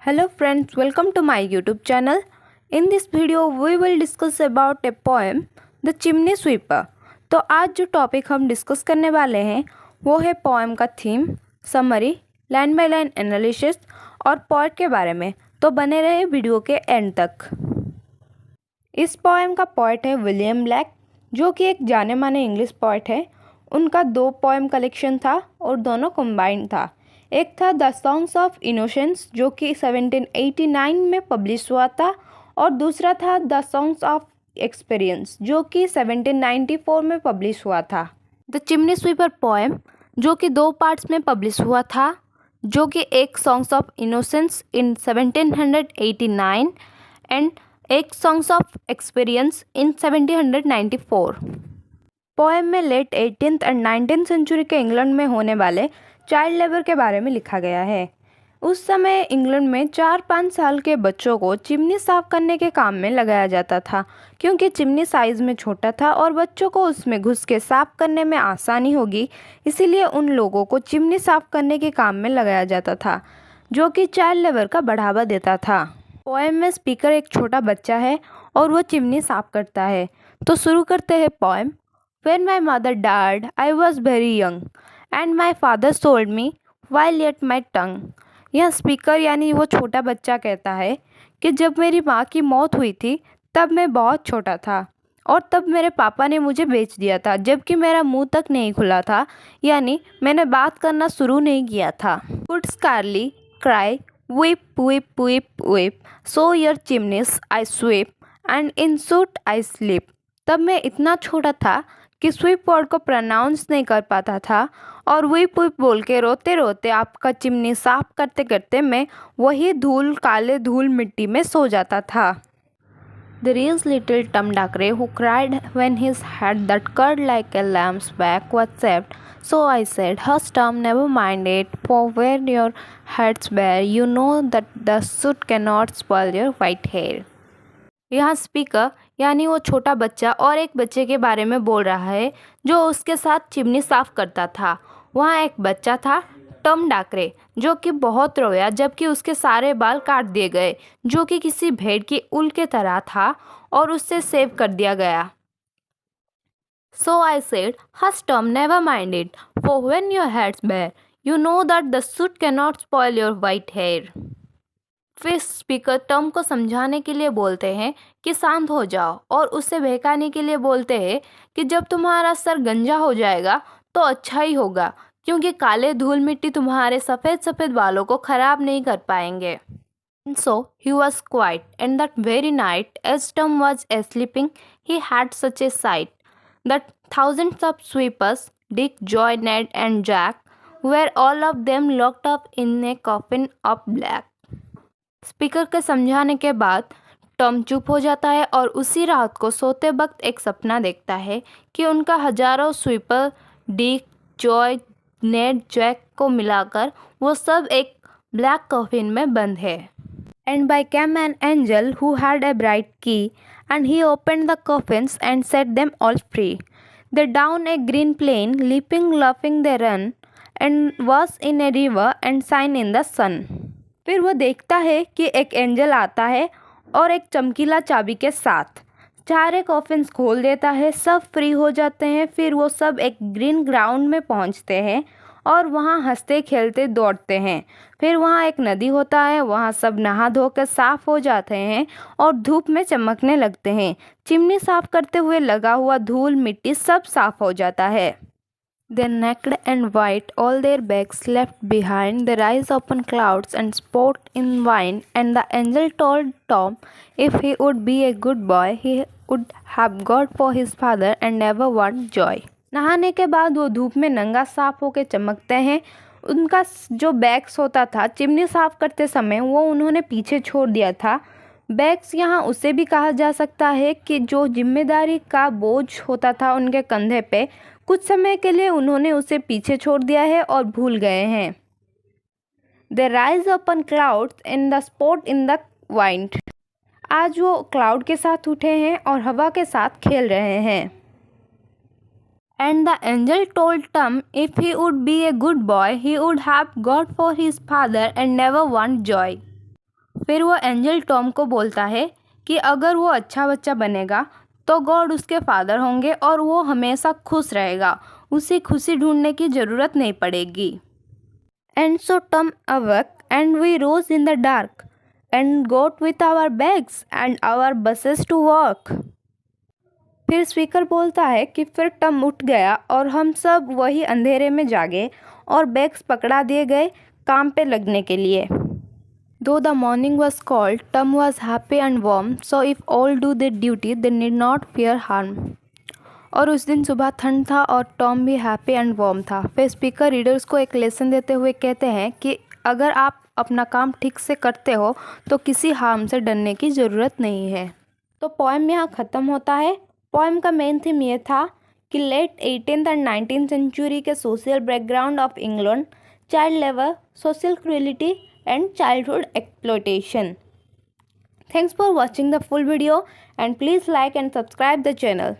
Hello friends, welcome to my YouTube channel. In this video we will discuss about a poem The Chimney Sweeper. तो आज जो topic हम discuss करने वाले हैं वो है पोएम का theme, summary, line by line analysis और पोएट के बारे में। तो बने रहे वीडियो के एंड तक। इस पोएम का पोएट है विलियम ब्लैक, जो कि एक जाने माने इंग्लिश पोएट है। उनका 2 पोएम कलेक्शन था और दोनों कंबाइंड था। एक था द सॉन्ग्स ऑफ इनोसेंस जो कि 1789 में पब्लिश हुआ था और दूसरा था द सॉन्ग्स ऑफ एक्सपीरियंस जो कि 1794 में पब्लिश हुआ था। द चिमनी स्वीपर पोएम जो कि 2 पार्ट्स में पब्लिश हुआ था, जो कि एक songs of innocence in 1789 and एक songs of experience in 1794। Poem में late 18th and 19th century के इंग्लैंड में होने वाले चाइल्ड लेबर के बारे में लिखा गया है। उस समय इंग्लैंड में 4-5 साल के बच्चों को चिमनी साफ करने के काम में लगाया जाता था, क्योंकि चिमनी साइज़ में छोटा था और बच्चों को उसमें घुस के साफ करने में आसानी होगी, इसीलिए उन लोगों को चिमनी साफ करने के काम में लगाया जाता था, जो कि चाइल्ड लेबर का बढ़ावा देता था। पोएम में स्पीकर एक छोटा बच्चा है और वो चिमनी साफ करता है। तो शुरू करते हैं poem. When my mother died, I was very young, and my father sold me while yet my tongue. यह स्पीकर यानी वो छोटा बच्चा कहता है कि जब मेरी माँ की मौत हुई थी तब मैं बहुत छोटा था और तब मेरे पापा ने मुझे बेच दिया था, जबकि मेरा मुंह तक नहीं खुला था, यानी मैंने बात करना शुरू नहीं किया था। Could scarcely cry, weep, weep, weep, weep, so your chimneys I sweep, and in suit I sleep. तब मैं इतना छोटा था कि स्वीप वर्ड को प्रोनाउंस नहीं कर पाता था और वीप वीप बोल के रोते रोते आपका चिमनी साफ करते करते मैं वही काले धूल मिट्टी में सो जाता था। There is little Tom Dacre who cried when his head that curled like a lamb's back was shaved. So I said, hush Tom, never mind it, for where your head's bare, you know that the soot cannot spoil your white hair. यहाँ speaker यानी वो छोटा बच्चा और एक बच्चे के बारे में बोल रहा है जो उसके साथ चिमनी साफ करता था। वहाँ एक बच्चा था टॉम डाकरे, जो कि बहुत रोया जबकि उसके सारे बाल काट दिए गए, जो कि किसी भेड़ की ऊल के तरह था और उससे सेव कर दिया गया। So I said, hush Tom, never mind it, for when your head's bare, you know that the soot cannot spoil your white hair. फिर स्पीकर टॉम को समझाने के लिए बोलते हैं कि शांत हो जाओ और उसे बहकाने के लिए बोलते हैं कि जब तुम्हारा सर गंजा हो जाएगा तो अच्छा ही होगा, क्योंकि काले धूल मिट्टी तुम्हारे सफ़ेद सफ़ेद बालों को ख़राब नहीं कर पाएंगे। So he was quiet, and that very night, as Tom was sleeping, he had such a sight that thousands of sweepers, Dick, Joy, Ned, and Jack, were all of them locked up in a coffin of black. Speaker के समझाने के बाद Tom चुप हो जाता है और उसी रात को सोते वक्त एक सपना देखता है कि उनका हजारों स्वीपर, डिक, जॉय, नेड, जैक को मिलाकर वो सब एक ब्लैक कॉफिन में बंद है। And by came an angel who had a bright key and he opened the coffins and set them all free. They down a green plain, leaping laughing they run and wash in a river and shine in the sun. फिर वो देखता है कि एक angel आता है और एक चमकीला चाबी के साथ सारे कॉफिन्स खोल देता है, सब फ्री हो जाते हैं। फिर वो सब एक ग्रीन ग्राउंड में पहुंचते हैं और वहाँ हंसते खेलते दौड़ते हैं। फिर वहाँ एक नदी होता है, वहाँ सब नहा धोकर साफ़ हो जाते हैं और धूप में चमकने लगते हैं। चिमनी साफ़ करते हुए लगा हुआ धूल मिट्टी सब साफ़ हो जाता है। Then naked and white, all their bags left behind, their eyes upon clouds and sport in wine. And the angel told Tom, if he would be a good boy, he would have God for his father and never want joy. नहाने के बाद वो धूप में नंगा साफ होकर चमकते हैं। उनका जो बैग्स होता था चिमनी साफ करते समय वो उन्होंने पीछे छोड़ दिया था। बैग्स यहाँ उसे भी कहा जा सकता है कि जो जिम्मेदारी का बोझ होता था उनके कंधे पे, कुछ समय के लिए उन्होंने उसे पीछे छोड़ दिया है और भूल गए हैं। They rise upon clouds in the sport in the wind. आज वो क्लाउड के साथ उठे हैं और हवा के साथ खेल रहे हैं। And the angel told Tom, if he would be a good boy, he would have God for his father and never want joy. फिर वो एंजल टॉम को बोलता है कि अगर वो अच्छा बच्चा बनेगा तो गॉड उसके फादर होंगे और वो हमेशा खुश रहेगा, उसे खुशी ढूंढने की ज़रूरत नहीं पड़ेगी। And so Tom awoke and we rose in the dark and got with our bags and our brushes to work. फिर स्पीकर बोलता है कि फिर टॉम उठ गया और हम सब वही अंधेरे में जागे और बैग्स पकड़ा दिए गए काम पे लगने के लिए। Though the morning was cold, Tom was happy and warm, so if all do their duty, they need not fear harm. और उस दिन सुबह ठंड था और टॉम भी हैप्पी एंड वार्म था। फिर स्पीकर रीडर्स को एक लेसन देते हुए कहते हैं कि अगर आप अपना काम ठीक से करते हो तो किसी हार्म से डरने की ज़रूरत नहीं है। तो पोएम यहाँ ख़त्म होता है। पोएम का मेन थीम ये था कि late 18th and 19th century के social background of England, child labour, social cruelty and childhood exploitation. Thanks for watching the full video and please like and subscribe the channel.